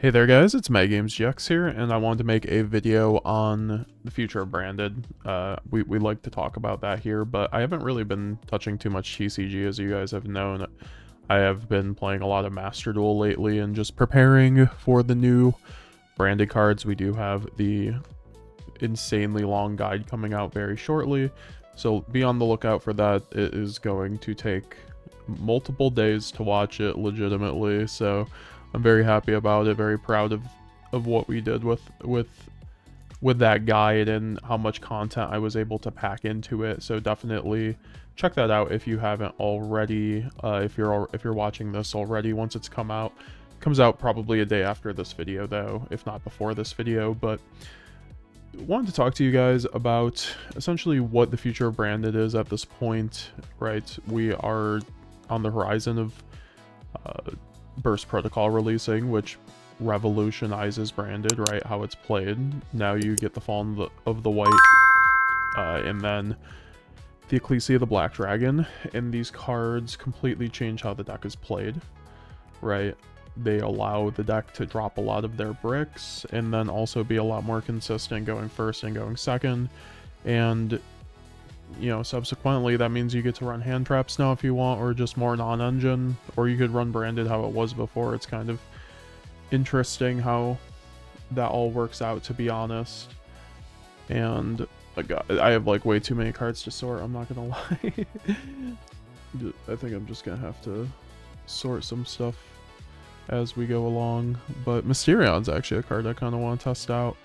Hey there guys, it's MyGamesGX here, and I wanted to make a video on the future of Branded. We like to talk about that here, but I haven't really been touching too much TCG, as you guys have known. I have been playing a lot of Master Duel lately and just preparing for the new Branded cards. We do have the insanely long guide coming out very shortly, so be on the lookout for that. It is going to take multiple days to watch it legitimately, so I'm very happy about it, very proud of what we did with that guide and how much content I was able to pack into it. So definitely check that out if you haven't already. If you're watching this already, once it's comes out probably a day after this video though, if not before this video. But wanted to talk to you guys about essentially what the future of Branded is at this point, right? We are on the horizon of Burst Protocol releasing, which revolutionizes Branded, right? How it's played. Now you get the Fall of the White, and then the Ecclesia of the Black Dragon, and these cards completely change how the deck is played, right? They allow the deck to drop a lot of their bricks, and then also be a lot more consistent going first and going second, and you know, subsequently that means you get to run hand traps now if you want, or just more non-engine, or you could run Branded how it was before. It's kind of interesting how that all works out, to be honest. And I have like way too many cards to sort, I'm not gonna lie. I think I'm just gonna have to sort some stuff as we go along, but Mysterion's actually a card I kind of want to test out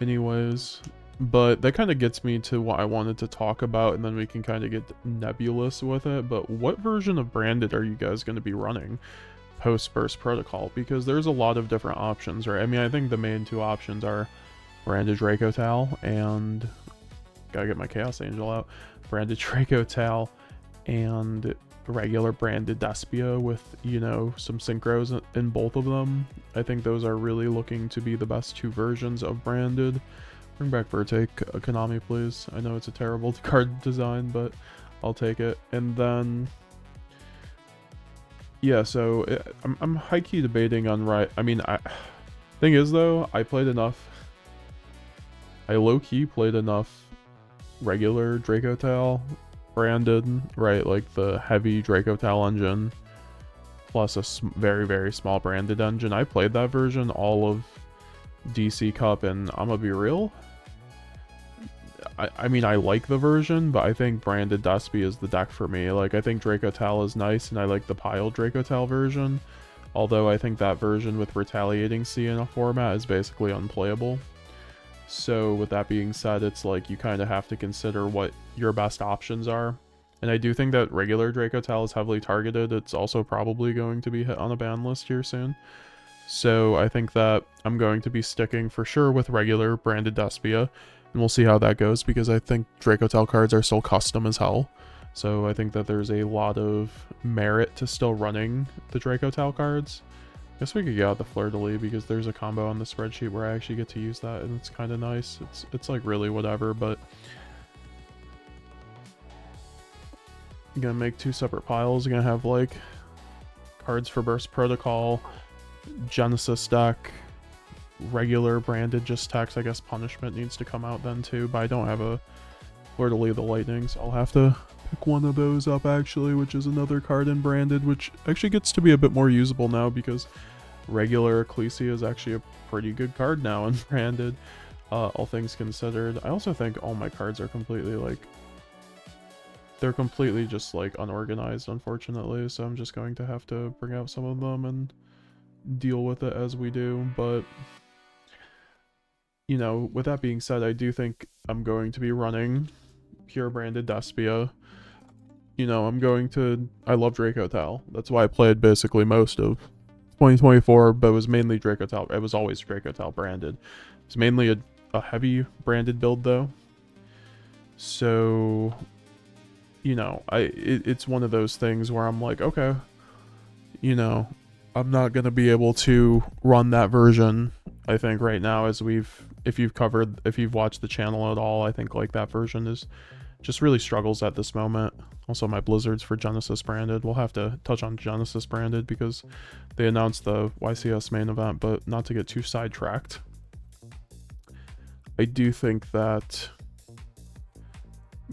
anyways. But that kind of gets me to what I wanted to talk about, and then we can kind of get nebulous with it. But what version of Branded are you guys going to be running post Burst Protocol? Because there's a lot of different options, right? I mean, I think the main two options are Branded Draco Tal and... gotta get my Chaos Angel out. Branded Draco Tal and regular Branded Despia with, you know, some synchros in both of them. I think those are really looking to be the best two versions of Branded. Bring back Vertake, Konami, please. I know it's a terrible card design, but I'll take it. And then, yeah, so I'm high-key debating on I mean, thing is, though, I played enough. I low-key played enough regular Draco Tal Branded, right? Like the heavy Draco Tal engine, plus a very, very small Branded engine. I played that version all of DC Cup, and I'm gonna be real. I mean, I like the version, but I think Branded Despia is the deck for me. Like, I think Draco Tal is nice, and I like the piled Draco Tal version. Although I think that version with Retaliating Sea in a format is basically unplayable. So with that being said, it's like you kind of have to consider what your best options are. And I do think that regular Draco Tal is heavily targeted. It's also probably going to be hit on a ban list here soon. So I think that I'm going to be sticking for sure with regular Branded Despia. And we'll see how that goes, because I think Draco Tal cards are still custom as hell. So I think that there's a lot of merit to still running the Draco Tal cards. I guess we could get out the Fleur-de-Lis, because there's a combo on the spreadsheet where I actually get to use that, and it's kind of nice. It's like really whatever, but I'm gonna make two separate piles. I'm gonna have like cards for Burst Protocol, Genesis deck, regular Branded just text. I guess Punishment needs to come out then too, but I don't have a Fleur-de-Lis the Lightning, so I'll have to pick one of those up actually, which is another card in Branded, which actually gets to be a bit more usable now, because regular Ecclesia is actually a pretty good card now in Branded, all things considered. I also think all my cards are completely like, they're completely just like unorganized, unfortunately, so I'm just going to have to bring out some of them and deal with it as we do. But you know, with that being said, I do think I'm going to be running pure Branded Despia. You know, I love Draco Tal. That's why I played basically most of 2024, but it was mainly Draco Tal. It was always Draco Tal Branded. It's mainly a heavy Branded build though. So, you know, it's one of those things where I'm like, okay, you know, I'm not going to be able to run that version, I think, right now, as if you've watched the channel at all. I think like that version is just really struggles at this moment. Also, my Blizzards for Genesis branded. We'll have to touch on Genesis branded because they announced the YCS main event, but not to get too sidetracked. I do think that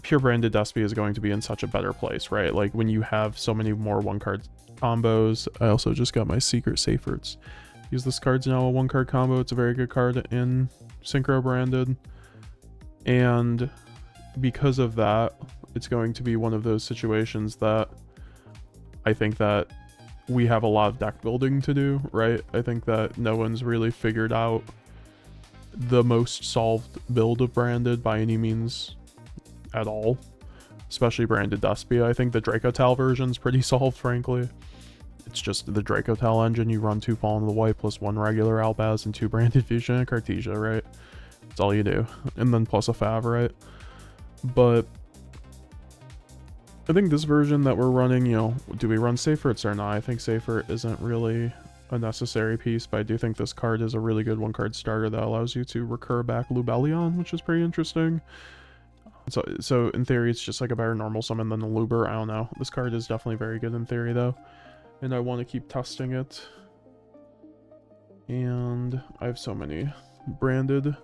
pure branded Despia is going to be in such a better place, right? Like when you have so many more one card combos. I also just got my secret Safers. Use this card's now a one card combo. It's a very good card in Synchro branded. And because of that, it's going to be one of those situations that I think that we have a lot of deck building to do, right? I think that no one's really figured out the most solved build of branded by any means at all, especially branded Despia. I think the Dracotal version's pretty solved, frankly. It's just the Dracotal engine. You run 2 Fallen to the White plus 1 regular Albaz and 2 branded Fusion and Cartesia, right? That's all you do. And then plus a Fav, right? But I think this version that we're running, you know, do we run Safers or not? I think Safer isn't really a necessary piece, but I do think this card is a really good one card starter that allows you to recur back Lubellion, which is pretty interesting. So in theory, it's just like a better normal summon than the Luber. I don't know. This card is definitely very good in theory, though. And I want to keep testing it. And I have so many branded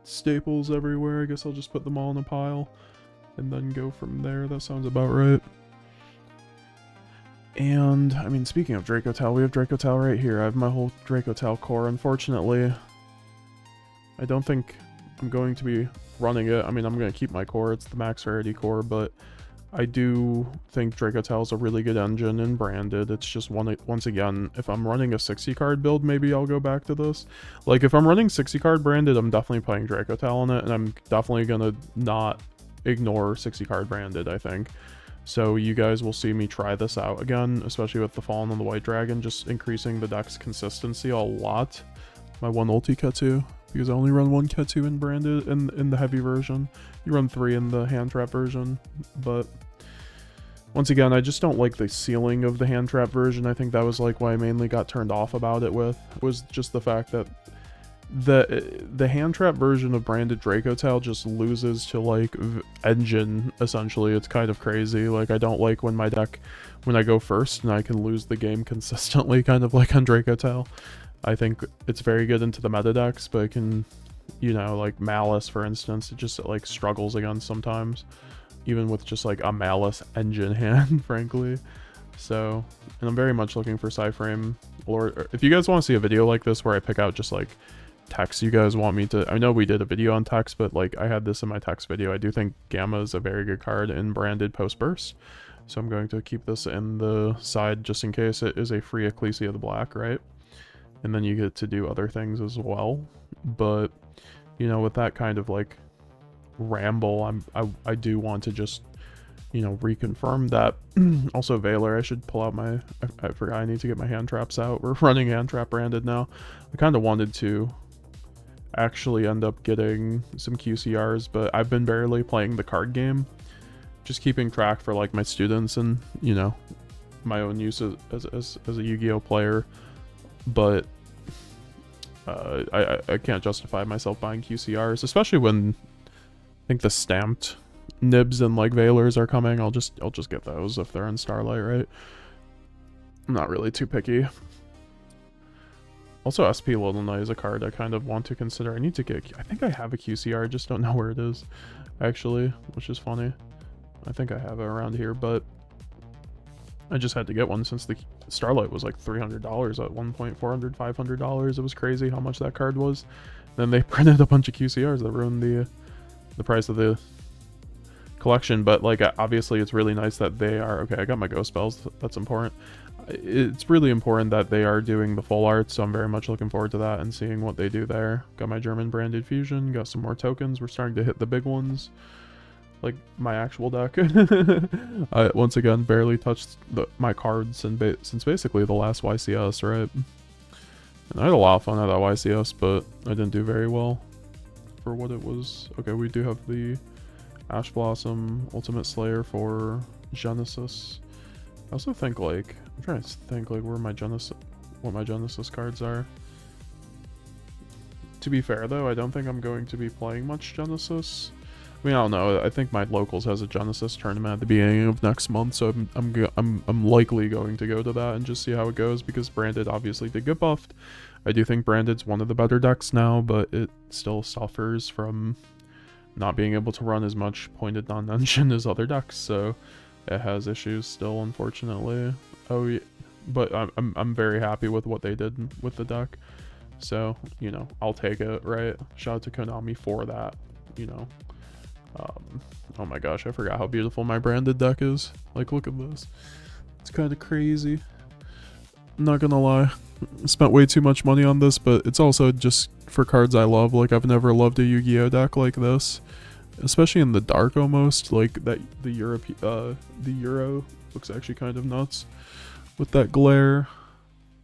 staples everywhere. I guess I'll just put them all in a pile and then go from there. That sounds about right. And, I mean, speaking of Dracotal, we have Dracotal right here. I have my whole Dracotal core. Unfortunately, I don't think I'm going to be running it. I mean, I'm going to keep my core. It's the max rarity core, but I do think Dracotal is a really good engine in branded. It's just once again, if I'm running a 60 card build, maybe I'll go back to this. Like, if I'm running 60 card branded, I'm definitely playing Dracotal in it, and I'm definitely going to not ignore 60 card branded, I think. So you guys will see me try this out again, especially with the Fallen on the White Dragon, just increasing the deck's consistency a lot. My 1 ulti Ketsu, because I only run 1 Ketsu in branded in the heavy version. You run 3 in the hand trap version, but once again, I just don't like the ceiling of the hand trap version. I think that was like why I mainly got turned off about it with, was just the fact that the hand trap version of branded Dracotal just loses to like engine, essentially. It's kind of crazy. Like, I don't like when my deck, when I go first and I can lose the game consistently, kind of like on Dracotal. I think it's very good into the meta decks, but it can, you know, like Malice, for instance, it just like struggles against sometimes, even with just like a Malice engine hand, frankly. So, and I'm very much looking for Cyframe, or if you guys want to see a video like this where I pick out just like text you guys want me to, I know we did a video on text, but like I had this in my text video. I do think Gamma is a very good card in branded post burst, so I'm going to keep this in the side just in case. It is a free Ecclesia of the Black, right? And then you get to do other things as well. But you know, with that kind of like ramble, I do want to just, you know, reconfirm that. Also, Valor, I should pull out my, I forgot I need to get my hand traps out. We're running hand trap branded now. I kind of wanted to actually end up getting some QCRs, but I've been barely playing the card game, just keeping track for like my students and, you know, my own use as a Yu-Gi-Oh player. But I can't justify myself buying QCRs, especially when I think the stamped nibs and like Valors are coming. I'll just get those if they're in Starlight, right? I'm not really too picky. Also, SP Little Knight is a card I kind of want to consider. I need to get, I think I have a QCR, I just don't know where it is, actually, which is funny. I think I have it around here, but I just had to get one since the Starlight was like $300 at one point, $400, $500. It was crazy how much that card was. Then they printed a bunch of QCRs that ruined the price of the collection. But like, obviously it's really nice that they are, okay, I got my ghost spells, that's important. It's really important that they are doing the full art, so I'm very much looking forward to that and seeing what they do there. Got my German branded fusion, got some more tokens. We're starting to hit the big ones, like my actual deck. I once again barely touched my cards since basically the last YCS, right? And I had a lot of fun at that YCS, but I didn't do very well for what it was. Okay, we do have the Ash Blossom Ultimate Slayer for Genesis. I also think like, I'm trying to think like where my Genesis, what my Genesis cards are. To be fair though, I don't think I'm going to be playing much Genesis. I mean, I don't know. I think my locals has a Genesis tournament at the beginning of next month, so I'm likely going to go to that and just see how it goes, because Branded obviously did get buffed. I do think Branded's one of the better decks now, but it still suffers from not being able to run as much pointed non-engine as other decks, so it has issues still, unfortunately. Oh yeah, but I'm very happy with what they did with the deck, so you know, I'll take it, right? Shout out to Konami for that, you know. Oh my gosh, I forgot how beautiful my Branded deck is. Like, look at this. It's kind of crazy. I'm not gonna lie. I spent way too much money on this, but it's also just for cards I love. Like, I've never loved a Yu-Gi-Oh deck like this. Especially in the dark almost. Like, that the Euro looks actually kind of nuts. With that glare.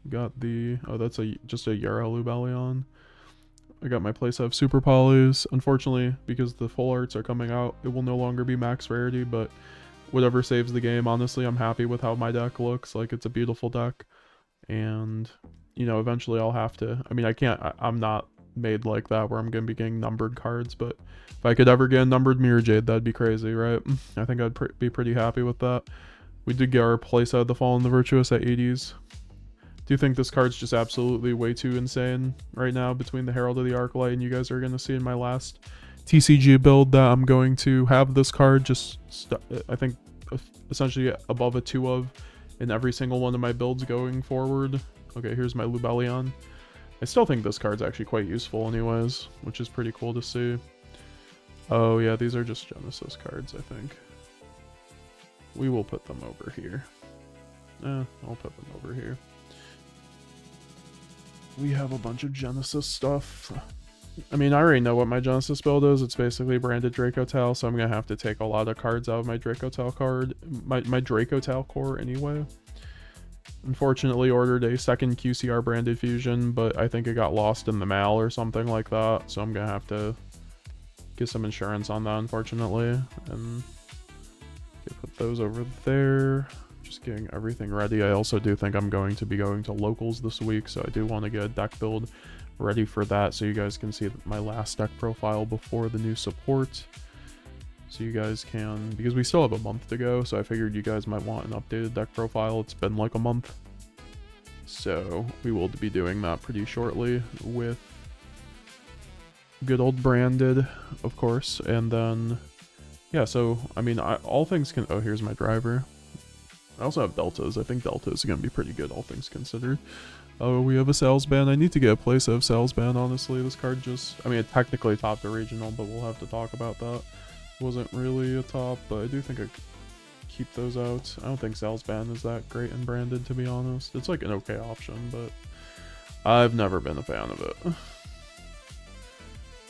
Got the... Oh, that's just a Euro Lubellion. I got my playset of Super Polys. Unfortunately, because the full arts are coming out, it will no longer be max rarity, but whatever saves the game. Honestly, I'm happy with how my deck looks. Like, it's a beautiful deck. And, you know, eventually I'll have to... I mean, I'm not made like that where I'm going to be getting numbered cards, but if I could ever get a numbered Mirror Jade, that'd be crazy, right? I think I'd be pretty happy with that. We did get our playset of the Fallen the Virtuous at 80s. Do you think this card's just absolutely way too insane right now between the Herald of the Arclight, and you guys are going to see in my last TCG build that I'm going to have this card just, I think, essentially above a 2 of in every single one of my builds going forward. Okay, here's my Lubellion. I still think this card's actually quite useful anyways, which is pretty cool to see. Oh yeah, these are just Genesis cards, I think. We will put them over here. I'll put them over here. We have a bunch of Genesis stuff. I mean, I already know what my Genesis build is. It's basically Branded Dracotal, so I'm going to have to take a lot of cards out of my Dracotal card. My Dracotal core anyway. Unfortunately, ordered a second QCR Branded Fusion, but I think it got lost in the mail or something like that. So I'm going to have to get some insurance on that, unfortunately. And put those over there. Just getting everything ready. I also do think I'm going to be going to locals this week, so I do want to get a deck build ready for that, so you guys can see my last deck profile before the new support, so you guys can, because we still have a month to go, so I figured you guys might want an updated deck profile. It's been like a month, so we will be doing that pretty shortly with good old Branded, of course. And then yeah, so I mean, all things can... Oh, here's my driver. I also have Deltas. I think Delta is going to be pretty good, all things considered. Oh, we have a sales ban. I need to get a place of sales ban, honestly. This card just... I mean, it technically topped a regional, but we'll have to talk about that. Wasn't really a top, but I do think I keep those out. I don't think sales ban is that great in Branded, to be honest. It's like an okay option, but I've never been a fan of it.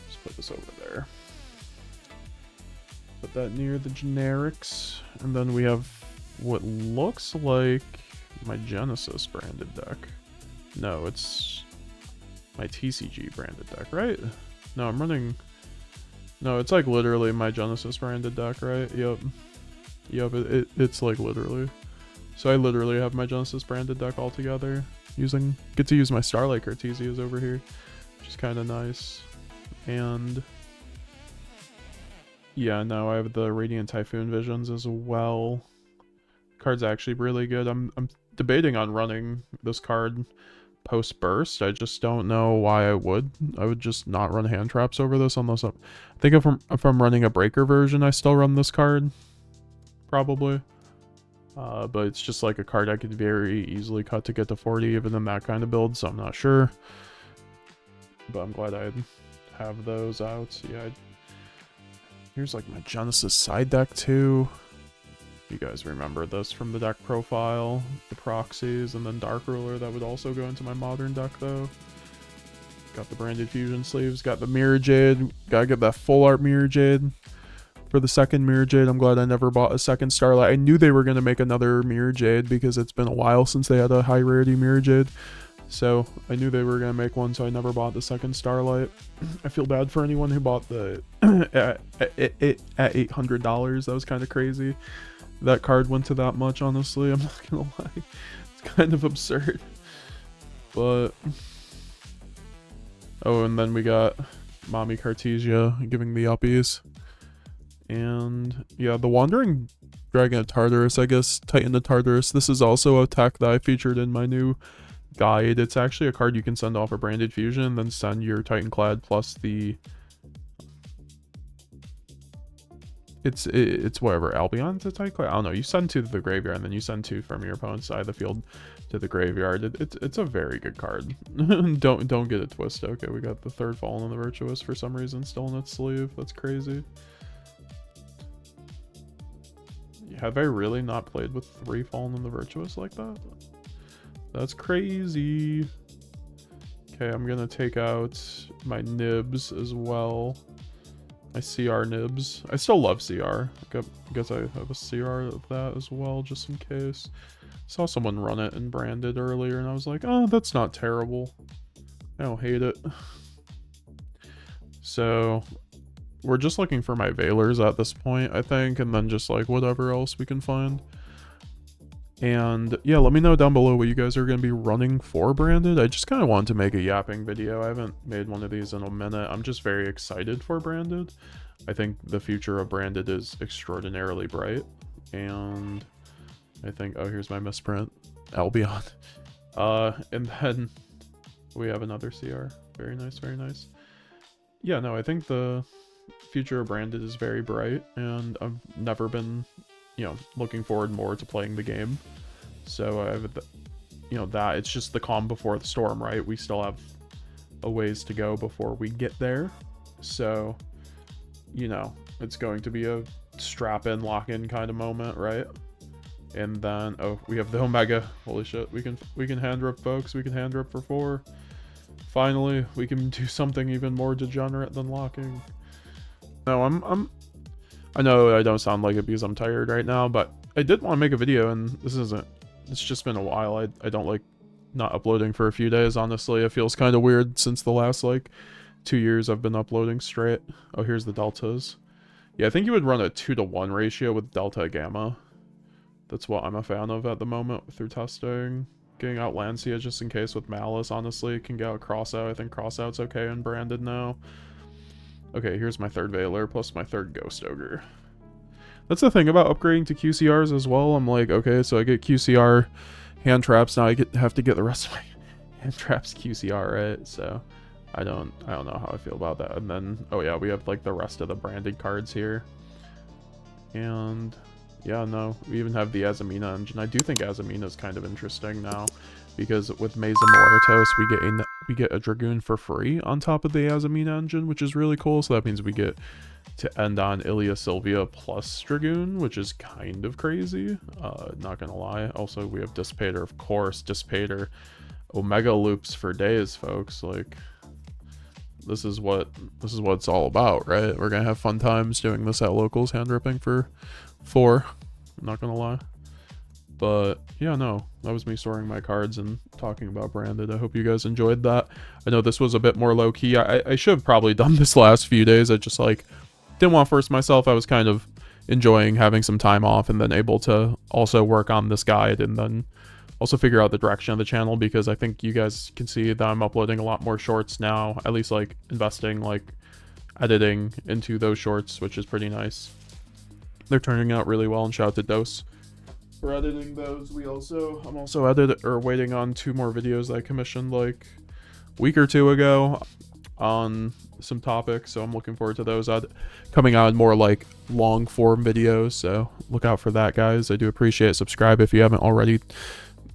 Just put this over there. Put that near the generics. And then we have what looks like my Genesis branded deck. No, it's my TCG branded deck, right? No, I'm running... No, it's like literally my Genesis branded deck, right? Yep. Yep, it's like literally. So I literally have my Genesis branded deck all together. Get to use my Starlight Cartesias over here, which is kind of nice. And yeah, now I have the Radiant Typhoon Visions as well. Card's actually really good. I'm debating on running this card post burst. I just don't know why I would. I would just not run hand traps over this unless I think if I'm running a breaker version, I still run this card. Probably. But it's just like a card I could very easily cut to get to 40 even in that kind of build, so I'm not sure. But I'm glad I have those out. Yeah. Here's like my Genesis side deck too. You guys remember this from the deck profile, the proxies, and then Dark Ruler that would also go into my modern deck though. Got the Branded Fusion sleeves, got the Mirror Jade, gotta get that full art Mirror Jade for the second Mirror Jade. I'm glad I never bought a second Starlight. I knew they were gonna make another Mirror Jade because it's been a while since they had a high rarity Mirror Jade. So I knew they were gonna make one, so I never bought the second Starlight. I feel bad for anyone who bought the at $800. That was kind of crazy. That card went to that much, honestly. I'm not gonna lie. It's kind of absurd. But... Oh, and then we got Mommy Cartesia giving the uppies. And yeah, the Wandering Dragon of Tartarus, I guess, Titan of Tartarus. This is also a tech that I featured in my new guide. It's actually a card you can send off a branded fusion and then send your Titan Clad plus the... It's whatever, Albion's a Titan Clad? I don't know. You send 2 to the graveyard and then you send 2 from your opponent's side of the field to the graveyard. It's a very good card. Don't get it twisted. Okay, we got the 3rd Fallen in the Virtuous for some reason still in its sleeve. That's crazy. Have I really not played with 3 Fallen in the Virtuous like that? That's crazy. Okay, I'm gonna take out my nibs as well. My CR nibs. I still love CR. I guess I have a CR of that as well, just in case. Saw someone run it in branded earlier, and I was like, oh, that's not terrible. I don't hate it. So... we're just looking for my Veilers at this point, I think, and then just like whatever else we can find. And yeah, let me know down below what you guys are going to be running for branded. I just kind of wanted to make a yapping video. I haven't made one of these in a minute. I'm just very excited for branded. I think the future of branded is extraordinarily bright. And I think, oh, here's my misprint. Albion. And then we have another CR. Very nice, very nice. Yeah, no, I think the future of branded is very bright, and I've never been, you know, looking forward more to playing the game. So I have, you know, that it's just the calm before the storm, right? We still have a ways to go before we get there. So, you know, it's going to be a strap in, lock in kind of moment, right? And then, oh, we have the Omega. Holy shit, we can hand rip, folks. We can hand rip for 4. Finally, we can do something even more degenerate than locking. No, I know I don't sound like it because I'm tired right now, but I did want to make a video, and it's just been a while. I don't like not uploading for a few days, honestly. It feels kind of weird since the last, like, 2 years I've been uploading straight. Oh, here's the deltas. Yeah, I think you would run a 2-to-1 ratio with delta gamma. That's what I'm a fan of at the moment through testing. Getting out Lancia just in case with Malice, honestly. It can get out Crossout. I think Crossout's okay and branded now. Okay, here's my 3rd Veiler plus my 3rd Ghost Ogre. That's the thing about upgrading to QCRs as well. I'm like, okay, so I get QCR hand traps. Now I have to get the rest of my hand traps QCR, right? So I don't know how I feel about that. And then, oh yeah, we have like the rest of the branded cards here. And yeah, no, we even have the Azamina engine. I do think Azamina is kind of interesting now, because with Mesa Moritos, we get a Dragoon for free on top of the Azamina engine, which is really cool. So that means we get to end on Ilia Sylvia plus Dragoon, which is kind of crazy. Not gonna lie. Also, we have Dissipator, of course. Dissipator, Omega loops for days, folks. Like, this is what it's all about, right? We're gonna have fun times doing this at locals, hand ripping for 4. I'm not gonna lie. But yeah, no, that was me storing my cards and talking about branded. I hope you guys enjoyed that. I know this was a bit more low-key. I should have probably done this last few days. I just like didn't want to force myself. I was kind of enjoying having some time off and then able to also work on this guide and then also figure out the direction of the channel, because I think you guys can see that I'm uploading a lot more shorts now, at least like investing like editing into those shorts, which is pretty nice. They're turning out really well, and shout out to Dose for editing those. I'm also waiting on 2 more videos that I commissioned like a week or 2 ago on some topics, so I'm looking forward to those coming out in more like long form videos, so look out for that, guys. I do appreciate it. Subscribe if you haven't already.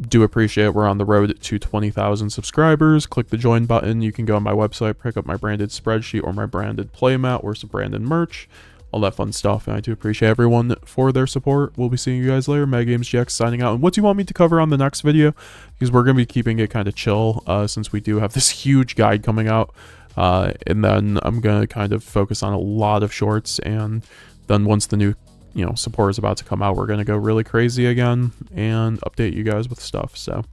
Do appreciate it. We're on the road to 20,000 subscribers. Click the join button. You can go on my website, pick up my branded spreadsheet or my branded playmat or some branded merch, all that fun stuff. And I do appreciate everyone for their support. We'll be seeing you guys later. MegaGamesGX signing out. And what do you want me to cover on the next video? Because we're going to be keeping it kind of chill since we do have this huge guide coming out. And then I'm going to kind of focus on a lot of shorts. And then once the new support is about to come out, we're going to go really crazy again and update you guys with stuff. So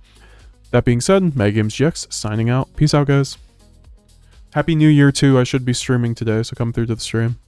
that being said, MegaGamesGX signing out. Peace out, guys. Happy New Year too. I should be streaming today, so come through to the stream.